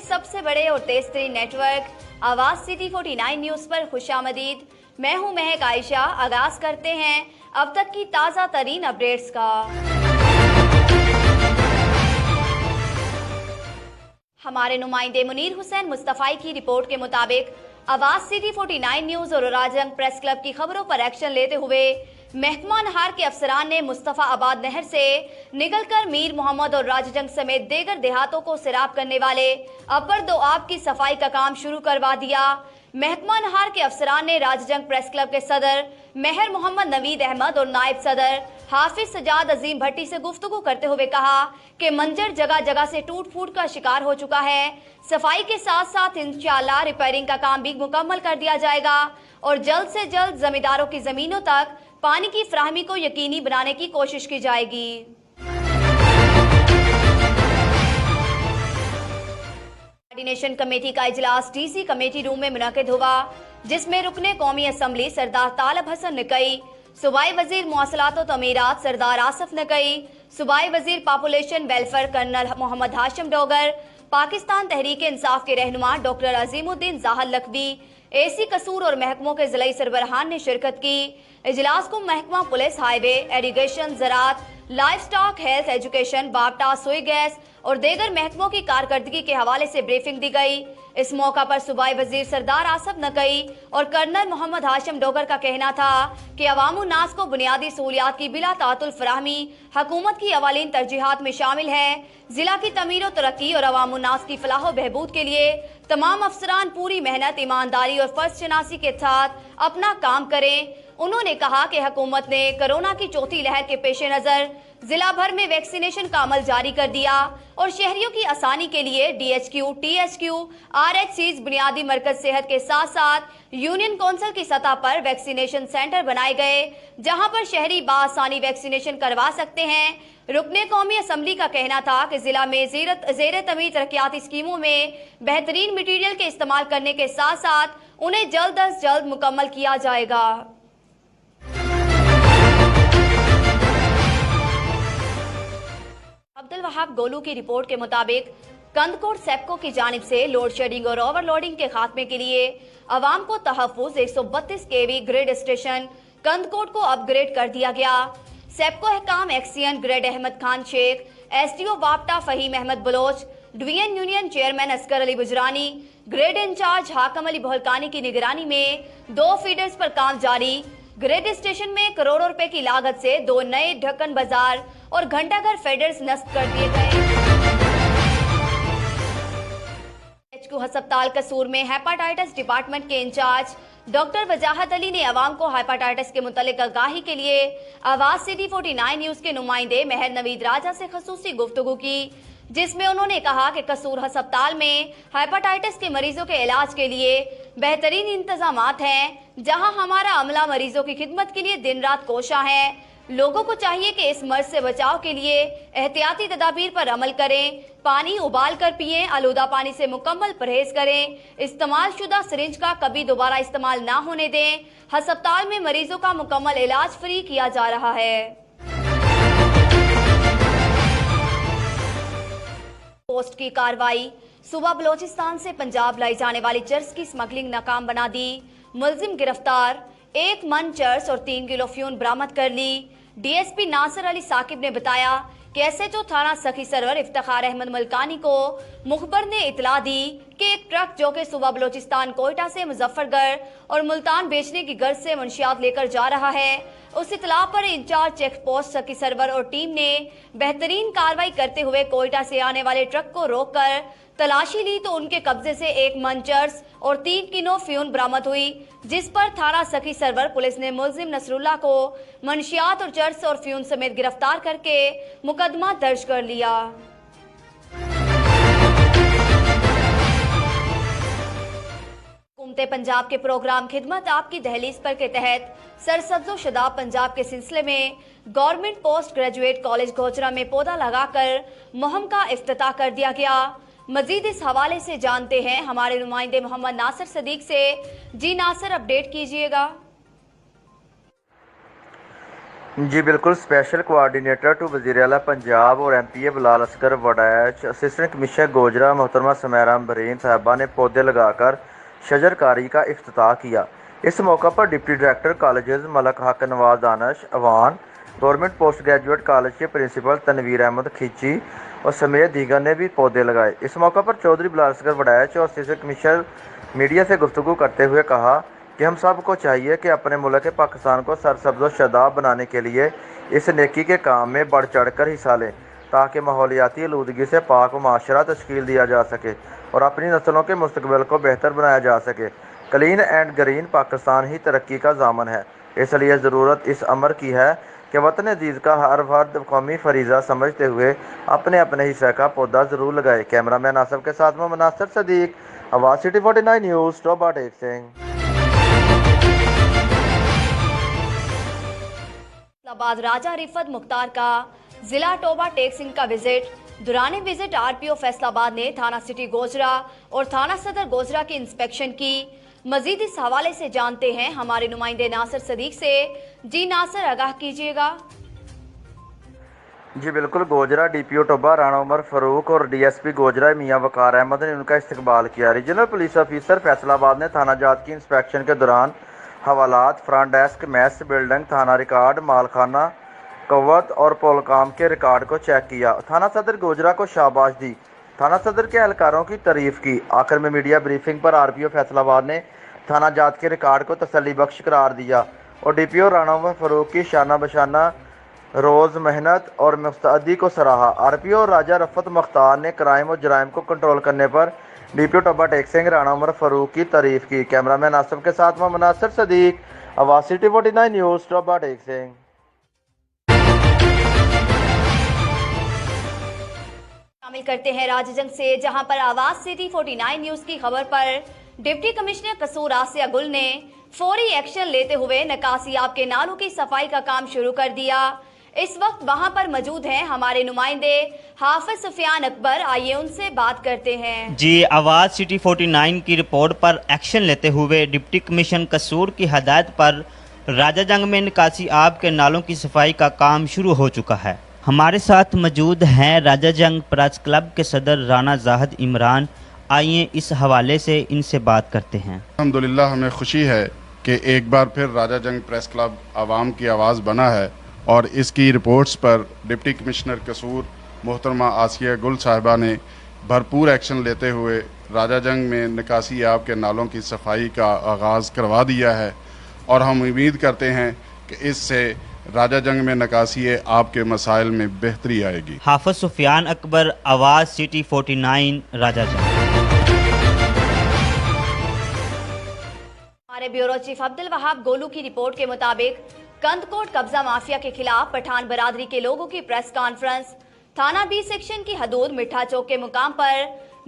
सबसे बड़े और तेज तरीन नेटवर्क आवाज सिटी 49 न्यूज पर खुशामदीद। मैं हूं महक आयशा। आगाज करते हैं अब तक की ताजा तरीन अपडेट्स का। हमारे नुमाइंदे मुनीर हुसैन मुस्तफाई की रिपोर्ट के मुताबिक आवाज सिटी 49 न्यूज और राजंग प्रेस क्लब की खबरों पर एक्शन लेते हुए महकमा नहार के अफसरान ने मुस्तफा आबाद नहर से निकलकर मीर मोहम्मद और राजजंग समेत दीगर देहातों को सैराब करने वाले अपर दो आब की सफाई का काम शुरू करवा दिया। महकमा नहार के अफसरान ने राजजंग प्रेस क्लब के सदर मेहर मोहम्मद नवीद अहमद और नायब सदर हाफिज सजाद अजीम भट्टी से गुफ्तगू करते हुए कहा कि मंजर जगह जगह से टूट फूट का शिकार हो चुका है। सफाई के साथ साथ इंशाअल्लाह रिपेयरिंग का काम भी मुकम्मल कर दिया जाएगा और जल्द से जल्द जमींदारों की जमीनों तक पानी की फराहमी को यकीनी बनाने की कोशिश की जाएगी। कोऑर्डिनेशन कमेटी का इजलास डीसी कमेटी रूम में मुनक़िद हुआ, जिसमें रुकने कौमी असम्बली सरदार तालब हसन नकई, सूबाई वजीर मौसलात व तमीरात सरदार आसफ नकई, सूबाई वजीर population welfare colonel Mohammad Hashim Dogar, Pakistan Tehreek Insaf के रहनुमा डॉक्टर अजीमुद्दीन जाहल लखवी, एसी कसूर और महकमों के जिला सरबराहान ने शिरकत की। इजलास को महकमा पुलिस, हाईवे, एरीगेशन, ज़राअत, लाइफ स्टॉक, हेल्थ, एजुकेशन, बाप्टा, सुई गैस और दीगर महकमों की कारकर्दगी के हवाले से ब्रीफिंग दी गई। इस मौका पर सूबाई वजीर सरदार आसफ नकई और कर्नल मोहम्मद हाशिम डोगर का कहना था कि अवाम नास को बुनियादी सहूलियात की बिला तातुल फराहमी हुकूमत की अवालीन तरजीहात में शामिल है। जिला की तमीर और तरक्की और अवाम नास की फलाह बहबूद के लिए तमाम अफसरान पूरी मेहनत, ईमानदारी और फर्ज शनासी के साथ अपना काम करें। उन्होंने कहा कि हुकूमत ने कोरोना की चौथी लहर के पेश नज़र जिला भर में वैक्सीनेशन का अमल जारी कर दिया और शहरियों की आसानी के लिए DHQ, THQ, RHCs बुनियादी मरकज सेहत के साथ साथ यूनियन कौंसिल की सतह पर वैक्सीनेशन सेंटर बनाए गए, जहां पर शहरी बाआसानी वैक्सीनेशन करवा सकते हैं। रुकने कौमी असम्बली का कहना था कि जिला में ज़ेर तमीर तरक्याती स्कीमों में बेहतरीन मटीरियल के इस्तेमाल करने के साथ साथ उन्हें जल्द अज जल्द मुकम्मल किया जाएगा। अब्दुल वहाब गोलू की रिपोर्ट के मुताबिक कंदकोट सेप्को की जानिब से लोड शेडिंग और ओवरलोडिंग के खात्मे के लिए अवाम को तहफ़्फ़ुज़ 132 kV ग्रिड स्टेशन कंदकोट को अपग्रेड कर दिया गया। सेप्को अहकाम XEN grid Ahmed Khan Sheikh, SDO बाप्टा Faheem Ahmed Baloch, division union chairman Asghar Ali Bujrani, grid in-charge Hakim Ali Bahalkani की निगरानी में 2 फीडर्स पर काम जारी। ग्रेड स्टेशन में करोड़ों रुपए की लागत से 2 नए ढक्कन बाजार और घंटाघर फेडर्स नस्ब कर दिए गए। HQ अस्पताल कसूर में हेपाटाइटिस डिपार्टमेंट के इंचार्ज डॉक्टर वजाहत अली ने अवाम को हेपाटाइटिस के मुतालिक आगाही के लिए आवाज सिटी 49 न्यूज के नुमाइंदे मेहर नवीद राजा से खसूसी गुफ्तगू की, जिसमें उन्होंने कहा कि कसूर अस्पताल में हेपाटाइटिस के मरीजों के इलाज के लिए बेहतरीन इंतजामात हैं, जहां हमारा अमला मरीजों की खिदमत के लिए दिन रात कोशा है। लोगों को चाहिए कि इस मर्ज से बचाव के लिए एहतियाती तदाबीर पर अमल करें, पानी उबाल कर पिएं, आलूदा पानी से मुकम्मल परहेज करें, इस्तेमाल शुदा सिरिंज का कभी दोबारा इस्तेमाल ना होने दें। अस्पताल में मरीजों का मुकम्मल इलाज फ्री किया जा रहा है। पोस्ट की कार्रवाई, सूबा बलोचिस्तान से पंजाब लाई जाने वाली चर्स की स्मगलिंग नाकाम बना दी, मुलजिम गिरफ्तार, 1 मन चर्स और 3 किलो फ्यून बरामद कर ली। DSP नासिर अली साकिब ने बताया कि SHO थाना सखी सरवर इफ्तिखार अहमद मलकानी को मुखबर ने इतला दी कि एक ट्रक जो कि सूबा बलोचिस्तान कोयटा से मुजफ्फरगढ़ और मुल्तान बेचने की गर्ज से मंशियात लेकर जा रहा है। उस इतला पर इंचार्ज चेक पोस्ट सखी सरवर और टीम ने बेहतरीन कार्रवाई करते हुए कोयटा से आने वाले ट्रक को रोककर तलाशी ली तो उनके कब्जे से 1 मन चर्स और 3 किलो फ्यून बरामद हुई, जिस पर थाना सखी सरवर पुलिस ने मुलजिम नसरुल्लाह को मंशियात और चर्स और फ्यून समेत गिरफ्तार करके मुकदमा दर्ज कर लिया। हुकूमत पंजाब के प्रोग्राम खिदमत आपकी दहलीज पर के तहत सरसब्ज़ो शदाब पंजाब के सिलसिले में गवर्नमेंट पोस्ट ग्रेजुएट कॉलेज गोचरा में पौधा लगाकर मुहिम का इफ्तिताह कर दिया गया। मजीद इस हवाले से जानते हैं हमारे नुमाइंदे मोहम्मद नासिर सदीक से। जी नासिर, अपडेट कीजिएगा। जी बिल्कुल। स्पेशल कोआर्डिनेटर टू वज़ीर आला पंजाब और MPA Bilal Asghar Waraich, assistant commissioner Gojra मोहतरमा सुमेरा बरीन साहबा ने पौधे लगाकर शजरकारी का इफ्तिताह किया। इस मौका पर deputy director colleges Malik Haq Nawaz Danish Awan, government post graduate college के प्रिंसिपल तनवीर अहमद खिची और समेत दीगर ने भी पौधे लगाए। इस मौका पर चौधरी बिलाल असगर वड़ैच और असिस्टेंट कमिश्नर मीडिया से गुफ्तगू करते हुए कहा कि हम सब को चाहिए कि अपने मुल्क पाकिस्तान को सरसब्ज़ व शादाब बनाने के लिए इस नेकी के काम में बढ़ चढ़ कर हिस्सा लें, ताकि माहौलियाती आलूदगी से पाक व माशरा तश्कील दिया जा सके और अपनी नस्लों के मुस्तकबिल को बेहतर बनाया जा सके। क्लीन एंड ग्रीन पाकिस्तान ही तरक्की का ज़ामन है, इसलिए ज़रूरत इस अमर की है कि वतन अजीज़ का हर फर्द कौमी फरीज़ा समझते हुए अपने अपने हिस्से का पौधा ज़रूर लगाए। कैमरामैन आसफ के साथ में मुनासिर सदीक, आवाज़ सिटी 49 न्यूज़, टोबा टेक सिंह। इस्लामाबाद राजा रिफत मुख्तार का जिला टोबा टेक सिंह का विजिट। दुराने विजिट RPO फैसलाबाद ने थाना सिटी गोजरा और थाना सदर गोजरा की इंस्पेक्शन की। मजीद इस हवाले से जानते हैं हमारे नुमाइंदे नासिर सदीक से। जी नासिर, आगाह कीजिएगा। जी बिल्कुल। गोजरा DPO टोबा राणा उमर फारूक और DSP गोजरा मियां वकार अहमद ने उनका इस्तकबाल किया। रीजनल पुलिस ऑफिसर फैसलाबाद ने थाना जात की इंस्पेक्शन के दौरान हवालात, फ्रंट डेस्क, मैस बिल्डिंग, थाना रिकॉर्ड, मालखाना, कवत और पोलकाम के रिकॉर्ड को चेक किया। थाना सदर गोजरा को शाबाश दी। थाना सदर के एहलकारों की तारीफ की। आखिर में मीडिया ब्रीफिंग पर RPO फैसलाबाद ने थाना जात के रिकॉर्ड को तसल्ली बख्श करार दिया और DPO राणा उमर फारूक की शाना बशाना रोज़ मेहनत और मुस्तैदी को सराहा। RPO राजा रफत मुख्तार ने क्राइम और जराइम को कंट्रोल करने पर DPO टोबा टेक सिंह राणा उमर फारूक की तारीफ की। कैमरामैन आसफ के साथ में मुनासिर सदीक, आवाज़ सिटी 49 न्यूज़, टोबा टेक सिंह। शामिल करते हैं राजजंग से, जहां पर आवाज़ सिटी 49 न्यूज़ की खबर पर डिप्टी कमिश्नर कसूर आसिया गुल ने फौरी एक्शन लेते हुए निकासियाब के नालों की सफाई का काम शुरू कर दिया। इस वक्त वहां पर मौजूद हैं हमारे नुमाइंदे हाफिज सुफियान अकबर। आइए उनसे बात करते हैं। जी, आवाज़ सिटी 49 की रिपोर्ट पर एक्शन लेते हुए डिप्टी कमिश्नर कसूर की हदायत पर राजाजंग में निकासी आब के नालों की सफाई का काम शुरू हो चुका है। हमारे साथ मौजूद हैं राजाजंग प्रेस क्लब के सदर राना जाहिद इमरान। आइए इस हवाले से इनसे बात करते हैं। अल्हम्दुलिल्लाह, हमें खुशी है कि एक बार फिर राजाजंग प्रेस क्लब आवाम की आवाज़ बना है और इसकी रिपोर्ट्स पर डिप्टी कमिश्नर कसूर मोहतरमा आसिया गुल साहिबा ने भरपूर एक्शन लेते हुए राजाजंग में निकासी आब के नालों की सफाई का आगाज़ करवा दिया है और हम उम्मीद करते हैं कि इससे राजाजंग में निकासी आब के मसाइल में बेहतरी आएगी। हाफिज सुफियान अकबर, आवाज़ सिटी 49, राजाजंग। हमारे ब्यूरो चीफ अब्दुल वहाब गोलू की रिपोर्ट के मुताबिक कंदकोट कब्जा माफिया के खिलाफ पठान बरादरी के लोगों की प्रेस कॉन्फ्रेंस। थाना B सेक्शन की हदूद मिठा चौक के मुकाम पर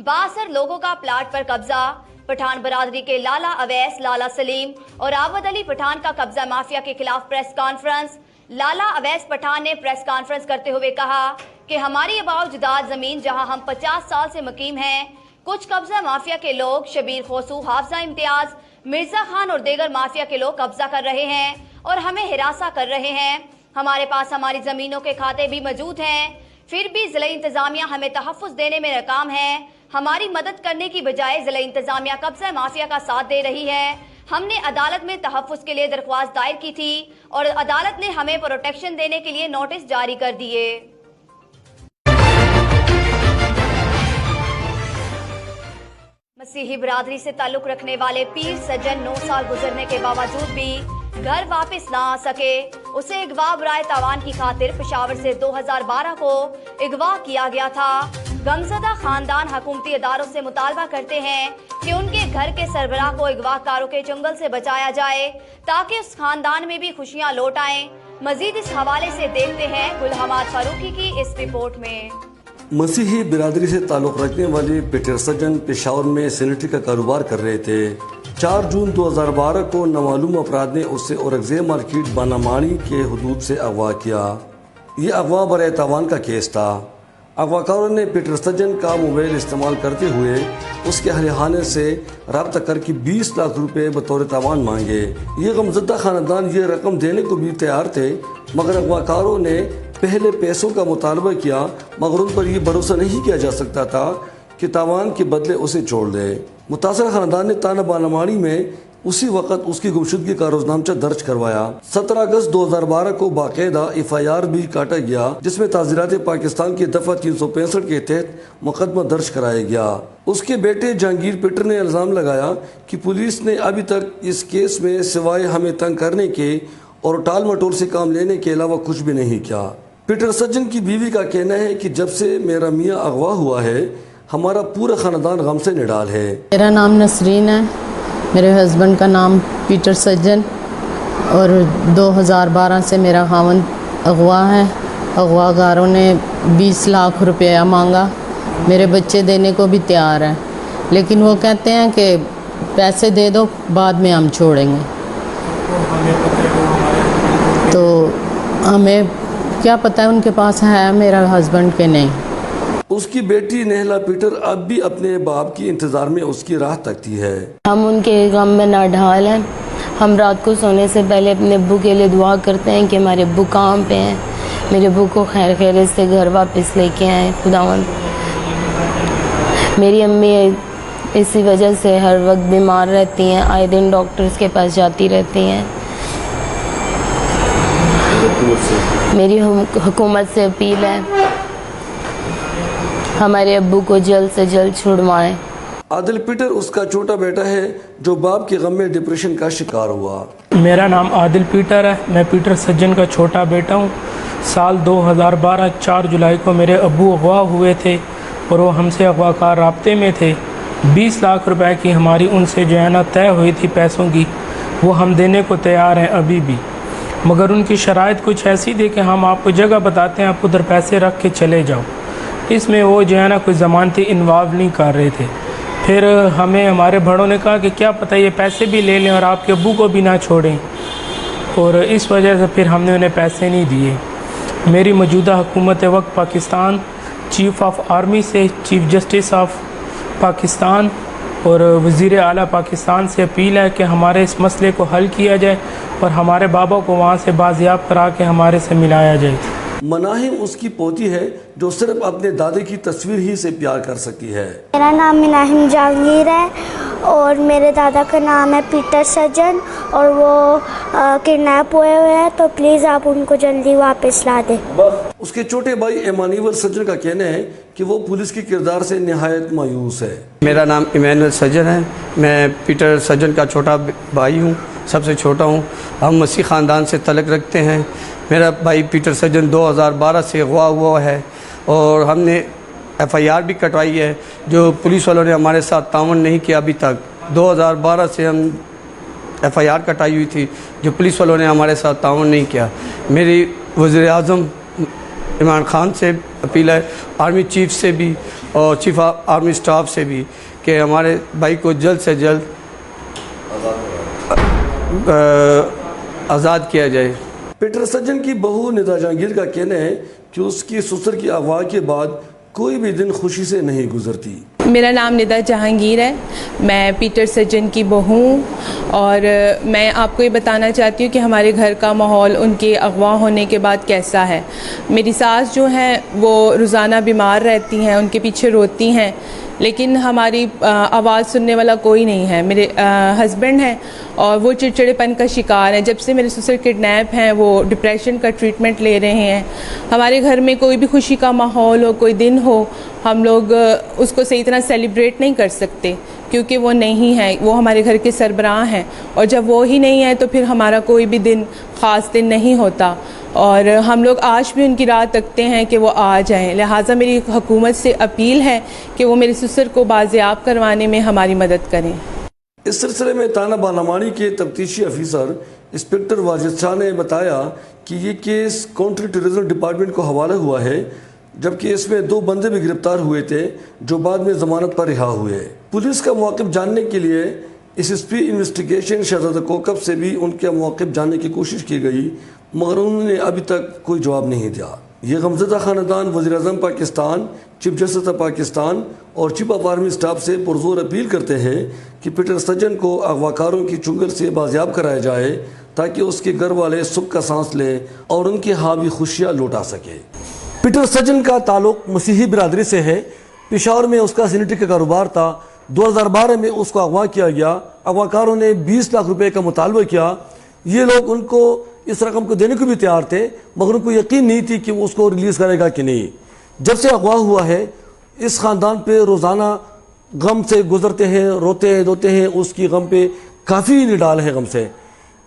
62 लोगों का प्लाट पर कब्जा। पठान बरादरी के लाला अवैस, लाला सलीम और आबद अली पठान का कब्जा माफिया के खिलाफ प्रेस कॉन्फ्रेंस। लाला अवैस पठान ने प्रेस कॉन्फ्रेंस करते हुए कहा कि हमारी अबाउजदाद जमीन जहां हम 50 साल से मुकीम हैं, कुछ कब्जा माफिया के लोग शबीर खोसू, हाफजा इम्तियाज, मिर्जा खान और दीगर माफिया के लोग कब्जा कर रहे हैं और हमें हिरासा कर रहे हैं। हमारे पास हमारी जमीनों के खाते भी मौजूद हैं, फिर भी जिला इंतजामिया हमें तहफ़्फ़ुज़ देने में नाकाम है। हमारी मदद करने की बजाय जिला इंतजामिया कब्जा माफिया का साथ दे रही है। हमने अदालत में तहफ़्फ़ुज़ के लिए दरख्वास्त दायर की थी और अदालत ने हमें प्रोटेक्शन देने के लिए नोटिस जारी कर दिए। मसीही बिरादरी से ताल्लुक रखने वाले पीर सज्जन 9 साल गुजरने के बावजूद भी घर वापस ना आ सके। उसे अगवा बराए तावान की खातिर पेशावर से 2012 को अगवा किया गया था। गमजदा खानदान हुकूमती अदारों से मुतालबा करते हैं कि उनके घर के सरबराह को अगवाकारों के चंगल से बचाया जाए ताकि उस खानदान में भी खुशियां लौट आएं। मजीद इस हवाले से देखते हैं गुलहमाद फारूकी की इस रिपोर्ट में। मसीही बिरादरी से ताल्लुक़ रखने वाले पीटर सज्जन पेशावर में सैनिटरी का कारोबार कर रहे थे। 4 जून 2012 को नामालूम अपराध ने उससे औरंगजेब मार्केट बानामाणी के हदूद से अगवा किया। ये अगवा बराए तावान का केस था। अगवाकारों ने पीटर सज्जन का मोबाइल इस्तेमाल करते हुए उसके अहल से रब्ता करके 20 लाख रुपए बतौर तावान मांगे। ये गमज़दा खानदान ये रकम देने को भी तैयार थे, मगर अगवाकारों ने पहले पैसों का मुतालबा किया, मगर उन पर यह भरोसा नहीं किया जा सकता था कि तावान के बदले उसे छोड़ दे। मुतासर खानदान ने ताना बानामाड़ी में उसी वक्त उसकी गुमशुदगी का रोजनामचा दर्ज करवाया। 17 अगस्त 2012 को बाकायदा FIR भी काटा गया, जिसमें ताज़ीरात पाकिस्तान की दफ़ा 365 के तहत मुकदमा दर्ज कराया गया। उसके बेटे जहांगीर पीटर ने इल्ज़ाम लगाया कि पुलिस ने अभी तक इस केस में सिवाय हमें तंग करने के और टाल मटोल से काम लेने के अलावा कुछ भी नहीं किया। पीटर सज्जन की बीवी का कहना है कि जब से मेरा मियाँ अगवा हुआ है, हमारा पूरा खानदान गम से निडाल है। मेरा नाम नसरीन है, मेरे हस्बैंड का नाम पीटर सज्जन, और 2012 से मेरा खावंद अगवा है। अगवाकारों ने 20 लाख रुपया मांगा, मेरे बच्चे देने को भी तैयार हैं, लेकिन वो कहते हैं कि पैसे दे दो, बाद में हम छोड़ेंगे। तो हमें क्या पता है उनके पास है मेरा हस्बैंड के नहीं। उसकी बेटी नेहला पीटर अब भी अपने बाप की इंतजार में उसकी राह तकती है। हम उनके गम में नाढाल हैं। हम रात को सोने से पहले अपने अब्बू के लिए दुआ करते हैं कि हमारे अब्बू काम पे हैं, मेरे अब्बू को खैर खैरियत से घर वापस लेके आए खुदावन। मेरी अम्मी इसी वजह से हर वक्त बीमार रहती हैं, आए दिन डॉक्टर्स के पास जाती रहती हैं। मेरी हुकूमत से अपील है, हमारे अब्बू को जल्द से जल्द छुड़वाएं। आदिल पीटर उसका छोटा बेटा है जो बाप के गम में डिप्रेशन का शिकार हुआ। मेरा नाम आदिल पीटर है, मैं पीटर सज्जन का छोटा बेटा हूँ। साल 2012 4 जुलाई को मेरे अब्बू अगवा हुए थे और वो हमसे अगवाकार राब्ते में थे। 20 लाख रुपए की हमारी उनसे जो है ना तय हुई थी पैसों की, वो हम देने को तैयार हैं अभी भी, मगर उनकी शराइत कुछ ऐसी थी कि हम आपको जगह बताते हैं, आप उधर पैसे रख के चले जाओ। इसमें वो जो है ना कोई ज़मानती इन्वॉल्व नहीं कर रहे थे। फिर हमें हमारे बड़ों ने कहा कि क्या पता ये पैसे भी ले लें और आपके अब्बू को भी ना छोड़ें, और इस वजह से फिर हमने उन्हें पैसे नहीं दिए। मेरी मौजूदा हुकूमत वक्त पाकिस्तान, चीफ़ ऑफ आर्मी से चीफ़ जस्टिस ऑफ पाकिस्तान और वज़ीर आला पाकिस्तान से अपील है कि हमारे इस मसले को हल किया जाए और हमारे बाबा को वहाँ से बाजियाब करा के हमारे से मिलाया जाए। मनाहिम उसकी पोती है जो सिर्फ अपने दादे की तस्वीर ही से प्यार कर सकती है। मेरा नाम मनाहिम जहांगीर है और मेरे दादा का नाम है पीटर सज्जन और वो किडनैप हुए हैं, तो प्लीज़ आप उनको जल्दी वापस ला दें। उसके छोटे भाई एमानुअल सज्जन का कहना है कि वो पुलिस के किरदार से निहायत मायूस है। मेरा नाम इमानुअल सज्जन है, मैं पीटर सज्जन का छोटा भाई हूँ, सबसे छोटा हूँ। हम मसीह ख़ानदान से तल्लुक़ रखते हैं। मेरा भाई पीटर सज्जन 2012 से अगवा हुआ है और हमने FIR भी कटवाई है, जो पुलिस वालों ने हमारे साथ ताउन नहीं किया अभी तक। 2012 से हम FIR कटाई हुई थी, जो पुलिस वालों ने हमारे साथ ताउन नहीं किया। मेरी वज़ीर आज़म इमरान खान से अपील है, आर्मी चीफ से भी और चीफ आर्मी स्टाफ से भी, कि हमारे भाई को जल्द से जल्द आज़ाद किया जाए। पीटर सज्जन की बहू निदा जहांगीर का कहना है कि उसकी ससुर की अगवा के बाद कोई भी दिन खुशी से नहीं गुजरती। मेरा नाम निदा जहांगीर है, मैं पीटर सज्जन की बहू हूँ और मैं आपको ये बताना चाहती हूँ कि हमारे घर का माहौल उनके अगवा होने के बाद कैसा है। मेरी सास जो हैं वो रोज़ाना बीमार रहती हैं, उनके पीछे रोती हैं, लेकिन हमारी आवाज़ सुनने वाला कोई नहीं है। मेरे हस्बैंड हैं और वो चिड़चिड़ेपन का शिकार हैं। जब से मेरे ससुर किडनैप हैं वो डिप्रेशन का ट्रीटमेंट ले रहे हैं। हमारे घर में कोई भी खुशी का माहौल हो, कोई दिन हो, हम लोग उसको सही तरह सेलिब्रेट नहीं कर सकते क्योंकि वो नहीं है, वो हमारे घर के सरबराह हैं और जब वो ही नहीं है तो फिर हमारा कोई भी दिन ख़ास दिन नहीं होता और हम लोग आज भी उनकी राह तकते हैं कि वो आ जाएं। लिहाजा मेरी हुकूमत से अपील है कि वो मेरे ससुर को बाजियाब करवाने में हमारी मदद करें। इस सिलसिले में थाना बालामाड़ी के तफ्तीशी अफसर इंस्पेक्टर वाजिद शाह ने बताया कि ये केस काउंटर टेररिज्म डिपार्टमेंट को हवाला हुआ है, जबकि इसमें 2 बंदे भी गिरफ्तार हुए थे जो बाद में जमानत पर रिहा हुए। पुलिस का मौक़िफ़ जानने के लिए SSP इन्वेस्टिगेशन शहजादा कोकब से भी उनके मौक़िफ़ जानने की कोशिश की गई, मगर उन्होंने अभी तक कोई जवाब नहीं दिया। ये गमज़दा ख़ानदान वज़ीर-ए-आज़म Pakistan, chief justice of Pakistan और चीफ ऑफ आर्मी स्टाफ से पुरज़ोर अपील करते हैं कि पीटर सज्जन को अगवाकारों की चुंगल से बाजियाब कराया जाए ताकि उसके घर वाले सुख का सांस लें और उनकी हावी खुशियाँ लौटा सके। पीटर सज्जन का ताल्लुक मसीही बिरादरी से है। पेशावर में उसका सैनिटरी का कारोबार था। 2012 में उसको अगवा किया गया। अगवाकारों ने 20 लाख रुपए का मुतालबा किया। ये लोग उनको इस रकम को देने को भी तैयार थे, मगर उनको यकीन नहीं थी कि वो उसको रिलीज़ करेगा कि नहीं। जब से अगवा हुआ है, इस ख़ानदान पे रोज़ाना गम से गुजरते हैं, रोते हैं, धोते हैं। उसकी गम पे काफ़ी निडाल है गम से।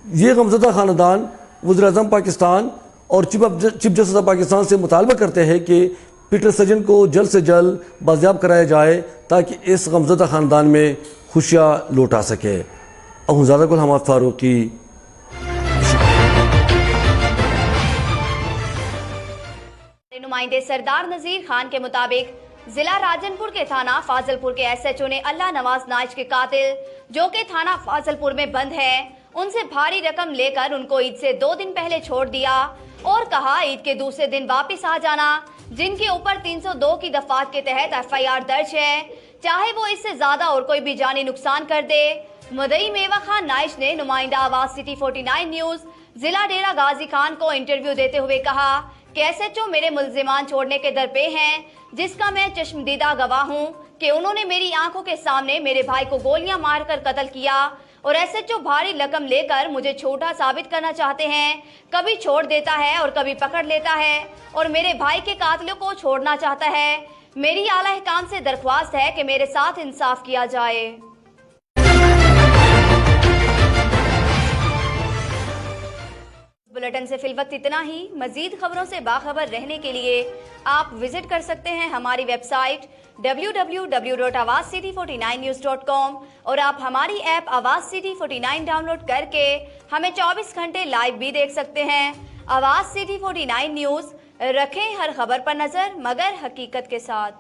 ये गमज़दा ख़ानदान वज़ीर-ए-आज़म पाकिस्तान और चीफ जस्टिस ऑफ पाकिस्तान से मुतालबा करते हैं कि पीटर सज्जन को जल्द से जल्द बाजियाब कराया जाए ताकि इस गमज़दा ख़ानदान में खुशियाँ लौटा सके। अहूज़ादा गुल हमाद फारूकी। नुमाइंदे सरदार नजीर खान के मुताबिक जिला राजनपुर के थाना फाजलपुर के SHO ने अल्लाह नवाज नाइच के कातिल, जो कि थाना फाजलपुर में बंद है, उनसे भारी रकम लेकर उनको ईद से 2 दिन पहले छोड़ दिया और कहा ईद के दूसरे दिन वापस आ जाना। जिनके ऊपर 302 की दफात के तहत FIR दर्ज है, चाहे वो इससे ज्यादा और कोई भी जानी नुकसान कर दे। मुदई मेवा खान नाइच ने नुमाइंदा आवाज सिटी 49 न्यूज जिला डेरा गाजी खान को इंटरव्यू देते हुए कहा कि SHO मेरे मुल्जिमान छोड़ने के दर पे हैं, जिसका मैं चश्मदीदा गवाह हूँ कि उन्होंने मेरी आंखों के सामने मेरे भाई को गोलियां मारकर कत्ल किया और SHO भारी रकम लेकर मुझे छोटा साबित करना चाहते हैं। कभी छोड़ देता है और कभी पकड़ लेता है और मेरे भाई के कातिलों को छोड़ना चाहता है। मेरी आला हुकाम से दरख्वास्त है कि मेरे साथ इंसाफ किया जाए। बुलेटिन से फिलवक्त इतना ही। मजीद खबरों से बाखबर रहने के लिए आप विजिट कर सकते हैं हमारी वेबसाइट www.awazcity49news.com और आप हमारी ऐप आवाज सिटी 49 डाउनलोड करके हमें 24 घंटे लाइव भी देख सकते हैं। आवाज सिटी 49 न्यूज, रखें हर खबर पर नजर मगर हकीकत के साथ।